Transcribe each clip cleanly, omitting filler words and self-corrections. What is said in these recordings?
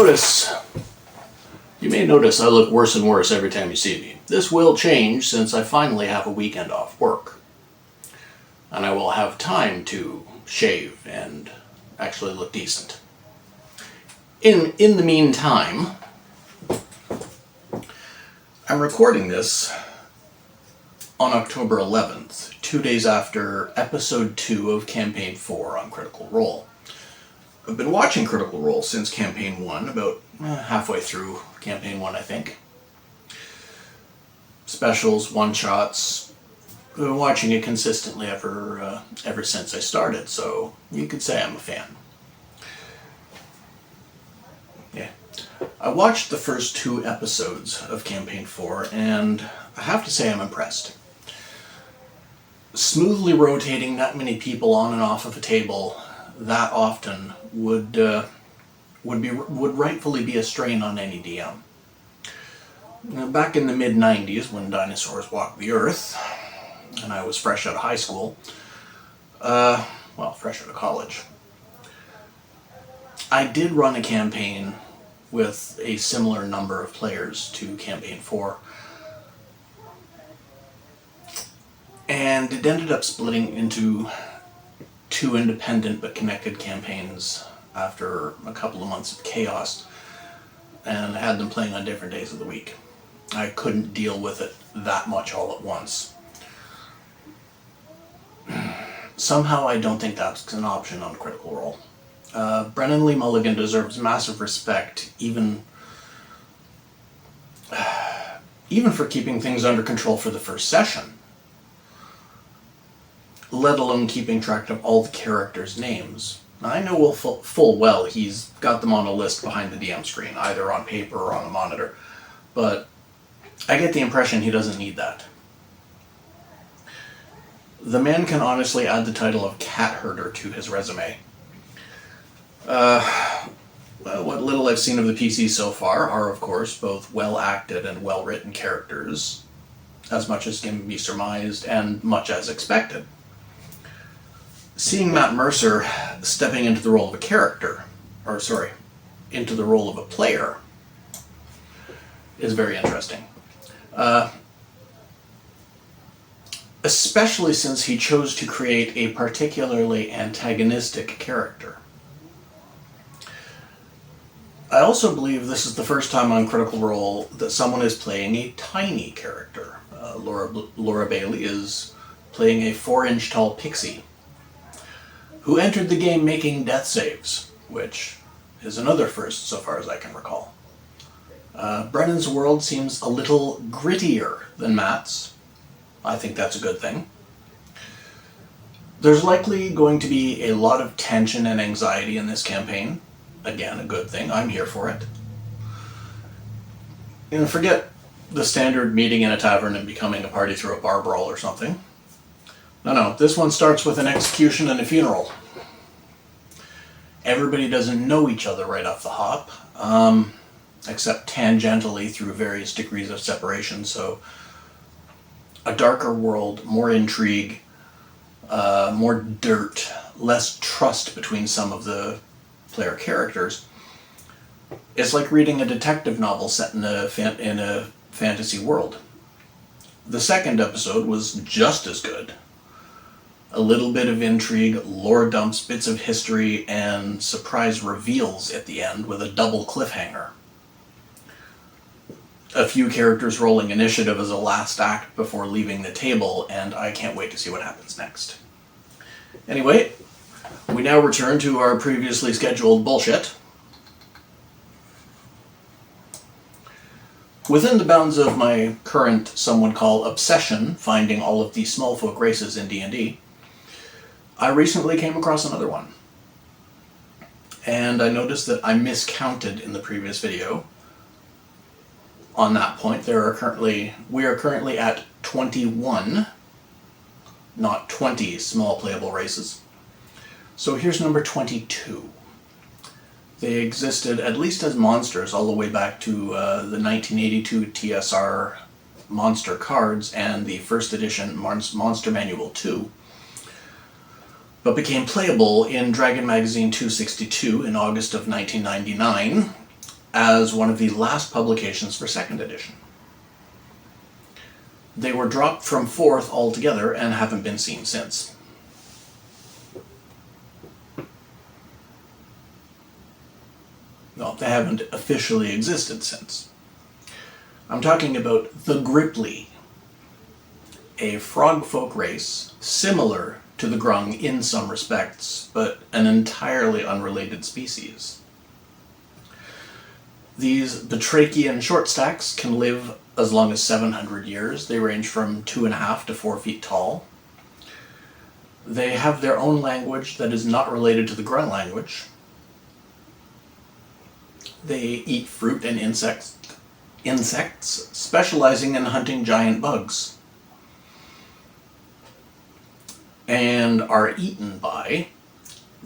notice I look worse and worse every time you see me. This will change since I finally have a weekend off work. And I will have time to shave and actually look decent. In the meantime, I'm recording this on October 11th, 2 days after Episode 2 of Campaign 4 on Critical Role. I've been watching Critical Role since Campaign 1, about halfway through Campaign 1, I think. Specials, one-shots. I've been watching it consistently ever since I started, so you could say I'm a fan. Yeah. I watched the first 2 episodes of Campaign 4, and I have to say I'm impressed. Smoothly rotating that many people on and off of a table that often would rightfully be a strain on any DM. Now, back in the mid-90s, when dinosaurs walked the earth, and I was fresh out of high school, fresh out of college, I did run a campaign with a similar number of players to Campaign 4. And it ended up splitting into 2 independent but connected campaigns after a couple of months of chaos, and I had them playing on different days of the week. I couldn't deal with it that much all at once. Somehow I don't think that's an option on Critical Role. Brennan Lee Mulligan deserves massive respect, even for keeping things under control for the first session, let alone keeping track of all the characters' names. Now, I know full well he's got them on a list behind the DM screen, either on paper or on a monitor, but I get the impression he doesn't need that. The man can honestly add the title of cat herder to his resume. What little I've seen of the PC so far are, of course, both well-acted and well-written characters, as much as can be surmised and much as expected. Seeing Matt Mercer stepping into the role of into the role of a player is very interesting. Especially since he chose to create a particularly antagonistic character. I also believe this is the first time on Critical Role that someone is playing a tiny character. Laura Bailey is playing a 4-inch tall pixie who entered the game making death saves, which is another first so far as I can recall. Brennan's world seems a little grittier than Matt's. I think that's a good thing. There's likely going to be a lot of tension and anxiety in this campaign. Again, a good thing. I'm here for it. Forget the standard meeting in a tavern and becoming a party through a bar brawl or something. No, this one starts with an execution and a funeral. Everybody doesn't know each other right off the hop, except tangentially through various degrees of separation, so a darker world, more intrigue, more dirt, less trust between some of the player characters. It's like reading a detective novel set in a fantasy world. The second episode was just as good. A little bit of intrigue, lore dumps, bits of history, and surprise reveals at the end with a double cliffhanger. A few characters rolling initiative as a last act before leaving the table, and I can't wait to see what happens next. Anyway, we now return to our previously scheduled bullshit. Within the bounds of my current, some would call, obsession, finding all of the small folk races in D&D, I recently came across another one. And I noticed that I miscounted in the previous video. On that point, we are currently at 21, not 20 small playable races. So here's number 22. They existed at least as monsters all the way back to the 1982 TSR Monster Cards and the first edition Monster Manual 2, but became playable in Dragon Magazine 262 in August of 1999 as one of the last publications for 2nd edition. They were dropped from 4th altogether and haven't been seen since. No, they haven't officially existed since. I'm talking about the Grippli, a frog folk race similar to the Grung in some respects, but an entirely unrelated species. These batrachian shortstacks can live as long as 700 years. They range from 2.5 to 4 feet tall. They have their own language that is not related to the Grung language. They eat fruit and insects, specializing in hunting giant bugs, and are eaten by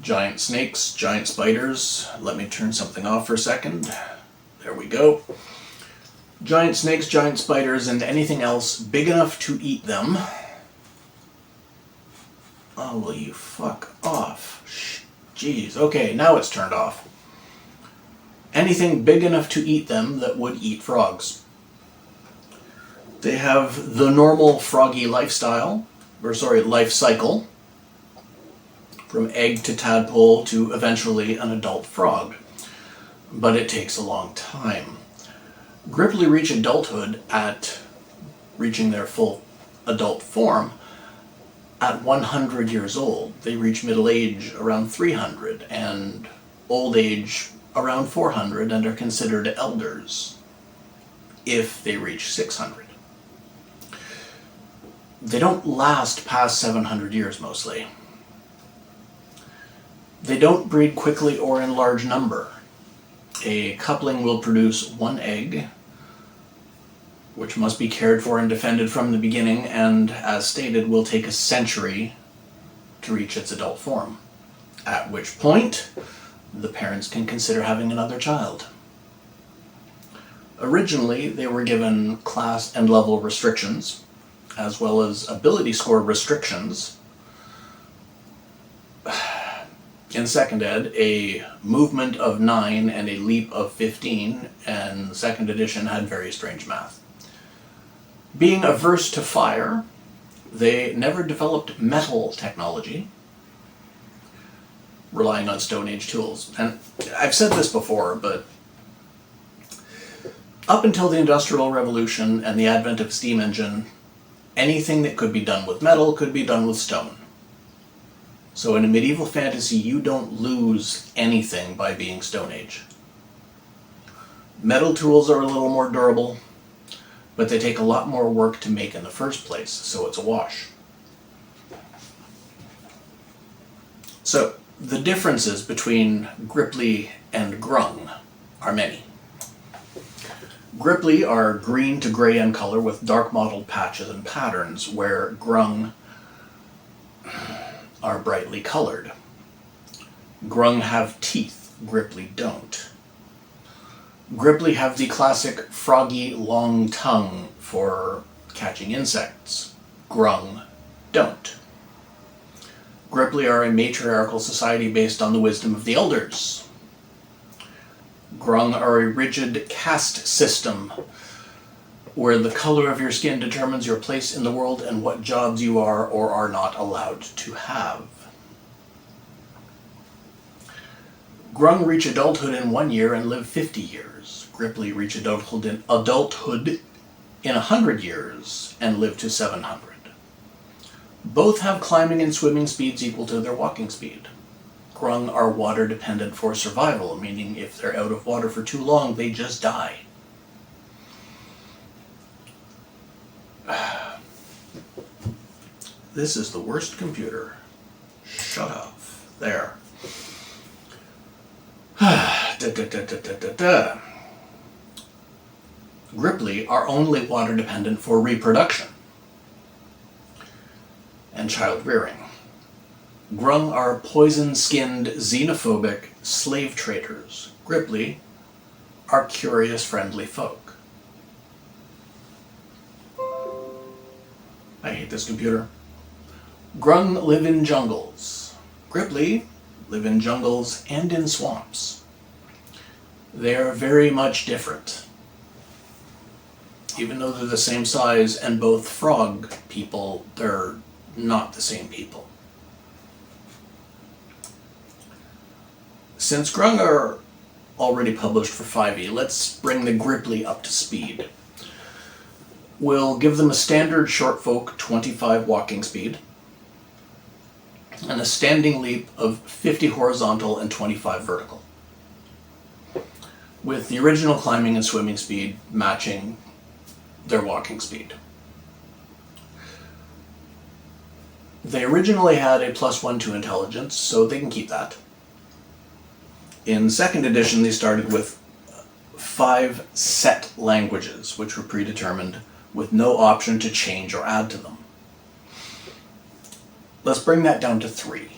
giant snakes, giant spiders. Let me turn something off for a second. There we go. Giant snakes, giant spiders, and anything else big enough to eat them. Oh, will you fuck off? Jeez. Okay, now it's turned off. Anything big enough to eat them that would eat frogs. They have the normal froggy life cycle, from egg to tadpole to eventually an adult frog. But it takes a long time. Grippli reach adulthood at reaching their full adult form at 100 years old. They reach middle age around 300 and old age around 400 and are considered elders if they reach 600. They don't last past 700 years mostly. They don't breed quickly or in large number. A coupling will produce 1 egg, which must be cared for and defended from the beginning, and, as stated, will take a century to reach its adult form, at which point the parents can consider having another child. Originally, they were given class and level restrictions, as well as ability score restrictions. In 2nd ed, a movement of 9 and a leap of 15, and 2nd edition had very strange math. Being averse to fire, they never developed metal technology, relying on Stone Age tools. And I've said this before, but up until the Industrial Revolution and the advent of steam engine, anything that could be done with metal could be done with stone. So in a medieval fantasy, you don't lose anything by being Stone Age. Metal tools are a little more durable, but they take a lot more work to make in the first place, so it's a wash. So, the differences between Grippli and Grung are many. Grippli are green to gray in color with dark mottled patches and patterns, where Grung are brightly colored. Grung have teeth, Grippli don't. Grippli have the classic froggy long tongue for catching insects. Grung don't. Grippli are a matriarchal society based on the wisdom of the elders. Grung are a rigid caste system where the color of your skin determines your place in the world and what jobs you are or are not allowed to have. Grung reach adulthood in 1 year and live 50 years. Grippli reach adulthood in 100 years and live to 700. Both have climbing and swimming speeds equal to their walking speed. Grung are water dependent for survival, meaning if they're out of water for too long, they just die. This is the worst computer. Shut off. There. Grippli are only water dependent for reproduction and child rearing. Grung are poison-skinned, xenophobic slave traders. Grippli are curious, friendly folk. I hate this computer. Grung live in jungles. Grippli live in jungles and in swamps. They are very much different. Even though they're the same size and both frog people, they're not the same people. Since Grung are already published for 5e, let's bring the Grippli up to speed. We'll give them a standard short folk 25 walking speed and a standing leap of 50 horizontal and 25 vertical, with the original climbing and swimming speed matching their walking speed. They originally had a +1 to intelligence, so they can keep that. In 2nd edition, they started with 5 set languages, which were predetermined, with no option to change or add to them. Let's bring that down to 3.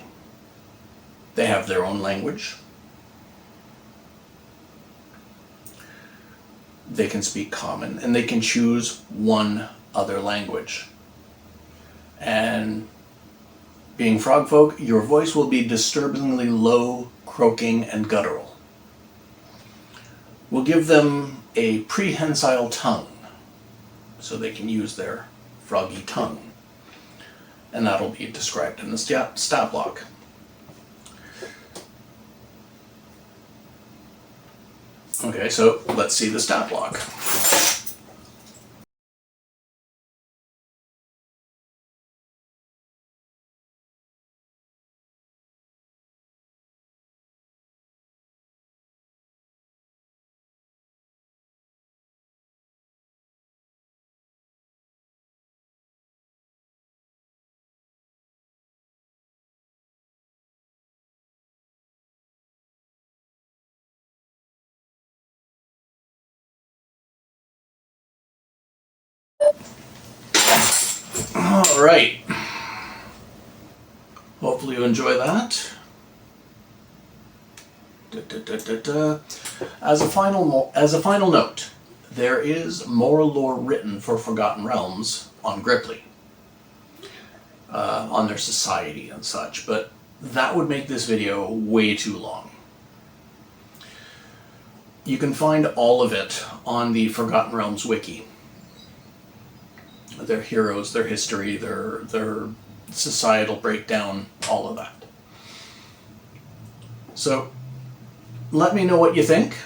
They have their own language. They can speak common, and they can choose one other language. And being frog folk, your voice will be disturbingly low, croaking, and guttural. We'll give them a prehensile tongue, so they can use their froggy tongue. And that'll be described in the stat block. Okay, so let's see the stat block. All right. Hopefully you enjoy that. As a final note, there is more lore written for Forgotten Realms on Grippli, on their society and such, but that would make this video way too long. You can find all of it on the Forgotten Realms wiki. Their heroes, their history, their societal breakdown, all of that. So, let me know what you think.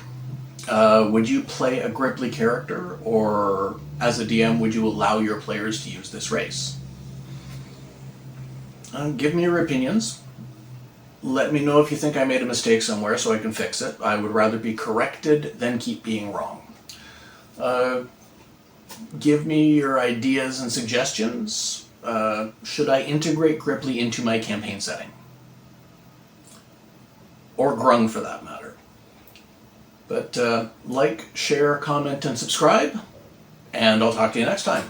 Would you play a Grippli character, or as a DM, would you allow your players to use this race? Give me your opinions. Let me know if you think I made a mistake somewhere so I can fix it. I would rather be corrected than keep being wrong. Give me your ideas and suggestions. Should I integrate Grippli into my campaign setting? Or Grung, for that matter. But like, share, comment, and subscribe, and I'll talk to you next time.